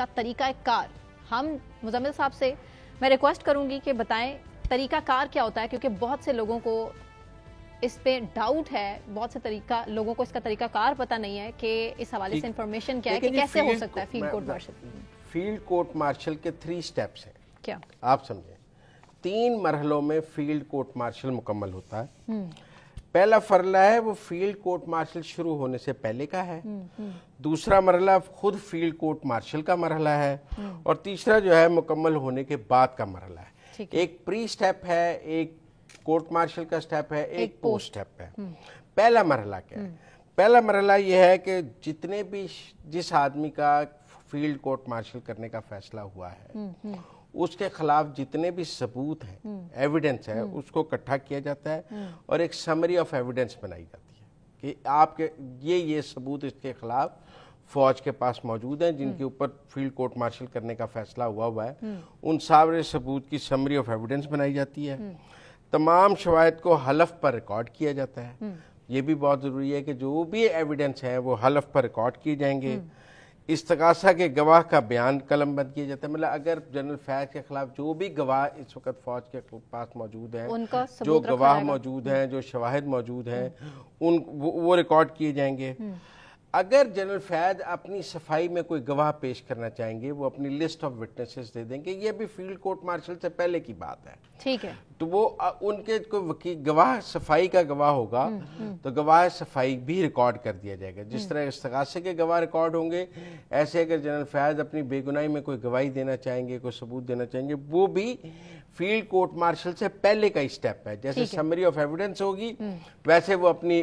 तरीकाकार हम मुजम्मिल साहब से मैं रिक्वेस्ट करूंगी कि बताएं तरीकाकार क्या होता है, क्योंकि बहुत से लोगों को इस पे डाउट है, बहुत से लोगों को इसका तरीकाकार पता नहीं है कि इस हवाले से इंफॉर्मेशन क्या है कि कैसे हो सकता है field court martial. Field court martial के 3 स्टेप्स हैं, क्या आप समझें। 3 मरहलों में फील्ड कोर्ट मार्शल मुकम्मल होता है। पहला फरला है वो फील्ड कोर्ट मार्शल शुरू होने से पहले का है। दूसरा मरहला खुद फील्ड कोर्ट मार्शल का मरहला है, और तीसरा जो है मुकम्मल होने के बाद का मरहला है। एक प्री स्टेप है, एक कोर्ट मार्शल का स्टेप है, एक पोस्ट स्टेप है। पहला मरहला क्या है? पहला मरहला यह है कि जितने भी जिस आदमी का फील्ड कोर्ट मार्शल करने का फैसला हुआ है उसके खिलाफ जितने भी सबूत हैं, एविडेंस है, उसको इकट्ठा किया जाता है और एक समरी ऑफ एविडेंस बनाई जाती है कि आपके ये सबूत इसके खिलाफ फौज के पास मौजूद हैं जिनके ऊपर फील्ड कोर्ट मार्शल करने का फैसला हुआ है। उन सारे सबूत की समरी ऑफ एविडेंस बनाई जाती है। तमाम शवाहिद को हलफ पर रिकॉर्ड किया जाता है। ये भी बहुत ज़रूरी है कि जो भी एविडेंस है वो हलफ पर रिकॉर्ड किए जाएंगे। इस्तगासा के गवाह का बयान कलमबंद किया जाता है। मतलब अगर जनरल फैज के खिलाफ जो भी गवाह इस वक्त फौज के पास मौजूद हैं, जो गवाह मौजूद हैं, जो शवाहिद मौजूद हैं, वो रिकॉर्ड किए जाएंगे। अगर जनरल फैज अपनी सफाई में कोई गवाह पेश करना चाहेंगे वो अपनी लिस्ट ऑफ विटनेसेस दे देंगे। ये भी फील्ड कोर्ट मार्शल से पहले की बात है, ठीक है। तो वो उनके कोई वकील गवाह सफाई का गवाह होगा तो गवाह सफाई भी रिकॉर्ड कर दिया जाएगा। जिस तरह इस्तगासे के गवाह रिकॉर्ड होंगे, ऐसे अगर जनरल फैज अपनी बेगुनाही में कोई गवाही देना चाहेंगे, कोई सबूत देना चाहेंगे, वो भी फील्ड कोर्ट मार्शल से पहले का स्टेप है। जैसे समरी ऑफ एविडेंस होगी वैसे वो अपनी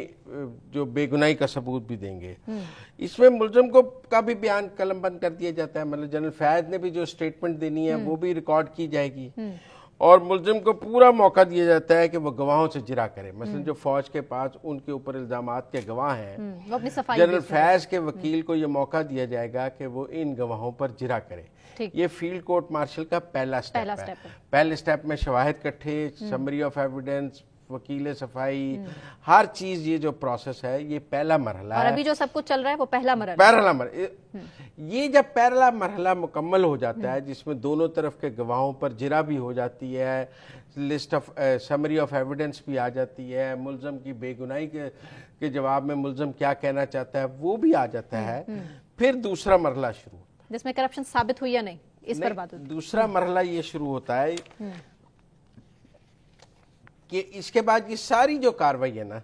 जो बेगुनाही का सबूत भी देंगे। इसमें मुलजिम को का भी बयान कलमबंद कर दिया जाता है। मतलब जनरल फैज ने भी जो स्टेटमेंट देनी है वो भी रिकॉर्ड की जाएगी और मुलजिम को पूरा मौका दिया जाता है कि वो गवाहों से जिरा करे। मसलन जो फौज के पास उनके ऊपर इल्जामात के गवाह हैं, जनरल फैज के वकील को ये मौका दिया जाएगा कि वो इन गवाहों पर जिरा करे। ये फील्ड कोर्ट मार्शल का पहला स्टेप है। पहले स्टेप में शवाहिद इकट्ठे, समरी ऑफ एविडेंस, वकील सफाई, हर चीज, ये जो प्रोसेस है ये पहला मरहला है। और अभी जो सब कुछ चल रहा है वो पहला मरहला। ये जब पहला मरहला मुकम्मल हो जाता है जिसमें दोनों तरफ के गवाहों पर जिरा भी हो जाती है, list of summary of evidence भी आ जाती है, मुलजिम की बेगुनाही के जवाब में मुलजिम क्या कहना चाहता है वो भी आ जाता है, फिर दूसरा मरहला शुरू होता है जिसमें करप्शन साबित हुई या नहीं, इस पर बात होती है। दूसरा मरहला ये शुरू होता है कि इसके बाद ये सारी जो कार्रवाई है ना,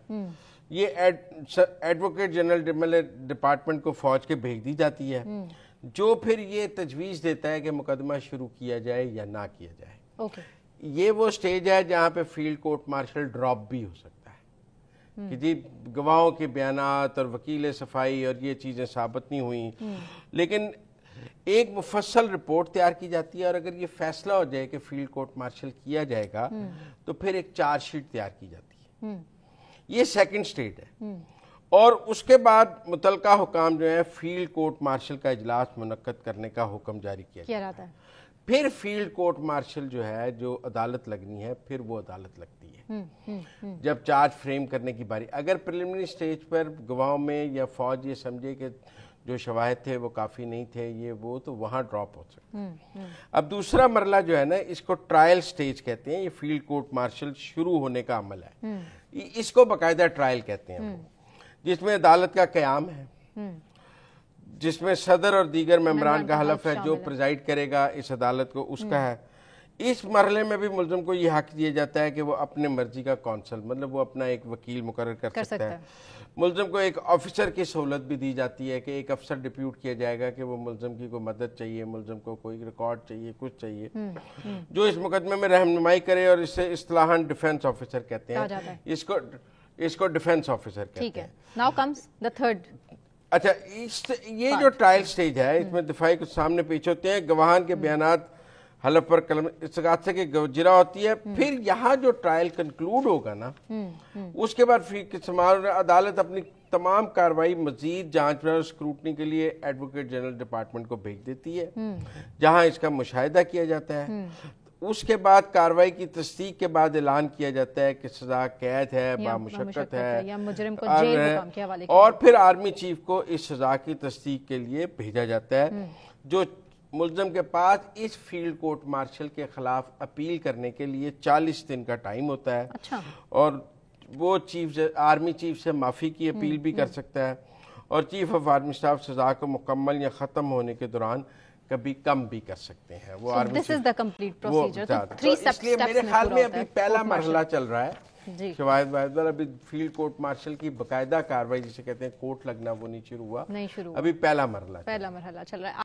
ये एडवोकेट जनरल डिपार्टमेंट को फौज के भेज दी जाती है, जो फिर ये तजवीज़ देता है कि मुकदमा शुरू किया जाए या ना किया जाए। ये वो स्टेज है जहां पे फील्ड कोर्ट मार्शल ड्रॉप भी हो सकता है कि जी गवाहों के बयानात और वकील सफाई और ये चीजें साबित नहीं हुई, लेकिन एक मुफस्सल रिपोर्ट तैयार की जाती है और अगर ये फैसला हो जाए कि फील्ड कोर्ट मार्शल किया जाएगा तो फिर एक चार्जशीट तैयार की जाती है। ये सेकंड स्टेज है। और उसके बाद मुतलका हुकाम जो है फील्ड कोर्ट मार्शल का इजलास मुनक्कद करने का हुक्म जारी किया जाता है। फिर फील्ड कोर्ट मार्शल जो है, जो अदालत लगनी है, फिर वो अदालत लगती है जब चार्ज फ्रेम करने की बारी। अगर प्रिलिमिनरी स्टेज पर गवाहों में या फौज ये समझे कि जो शवाहिद थे वो काफ़ी नहीं थे, ये वो, तो वहाँ ड्रॉप हो सकता। अब दूसरा मरला जो है ना, इसको ट्रायल स्टेज कहते हैं। ये फील्ड कोर्ट मार्शल शुरू होने का अमल है, इसको बाकायदा ट्रायल कहते हैं वो, जिसमें अदालत का क़याम है, जिसमें सदर और दीगर मेंबरान का हलफ है। जो प्रिजाइड करेगा इस अदालत को उसका है। इस मरहले में भी मुल्ज़िम को यह हक दिया जाता है कि वो अपने मर्जी का कौंसल, मतलब वो अपना एक वकील मुकर्रर कर सकता है। मुल्ज़िम को एक ऑफिसर की सहूलत भी दी जाती है कि एक अफसर डिप्यूट किया जाएगा कि वो मुल्ज़िम की कोई मदद चाहिए, मुल्ज़िम को कोई रिकॉर्ड चाहिए, कुछ चाहिए, जो इस मुकदमे में रहनुमाई करे, और इससे इस्तिलाहन डिफेंस ऑफिसर कहते हैं। इसको डिफेंस ऑफिसर कहते हैं। Now comes the third. अच्छा, ये जो ट्रायल स्टेज है इसमें दिफाई कुछ सामने पेश होते हैं, गवाहान के बयानात हलफ पर कलम इस्तगासे के जिरा होती है। फिर यहाँ जो ट्रायल कंक्लूड होगा ना, उसके बाद फिर अदालत अपनी तमाम कार्रवाई मजीद जांच और स्क्रूटनी के लिए एडवोकेट जनरल डिपार्टमेंट को भेज देती है, जहां इसका मुशाहिदा किया जाता है। उसके बाद कार्रवाई की तस्दीक के बाद ऐलान किया जाता है कि सजा कैद है, बामुशक्कत है, या मुजरिम को जेल हुक्म के हवाले और फिर आर्मी चीफ को इस सजा की तस्दीक के लिए भेजा जाता है, जो मुल्ज़म के पास इस फील्ड कोर्ट मार्शल के खिलाफ अपील करने के लिए 40 दिन का टाइम होता है। अच्छा। और वो आर्मी चीफ से माफी की अपील भी कर सकता है, और चीफ ऑफ आर्मी स्टाफ सजा को मुकम्मल या खत्म होने के दौरान कभी कम भी कर सकते हैं। वो army this is the complete procedure. तो इसलिए मेरे ख्याल में अभी पहला मरहला चल रहा है शवाहिद वाहिद। अभी फील्ड कोर्ट मार्शल की बकायदा कार्रवाई जिसे कहते हैं कोर्ट लगना वो नहीं शुरू हुआ, अभी पहला मरहला चल रहा है।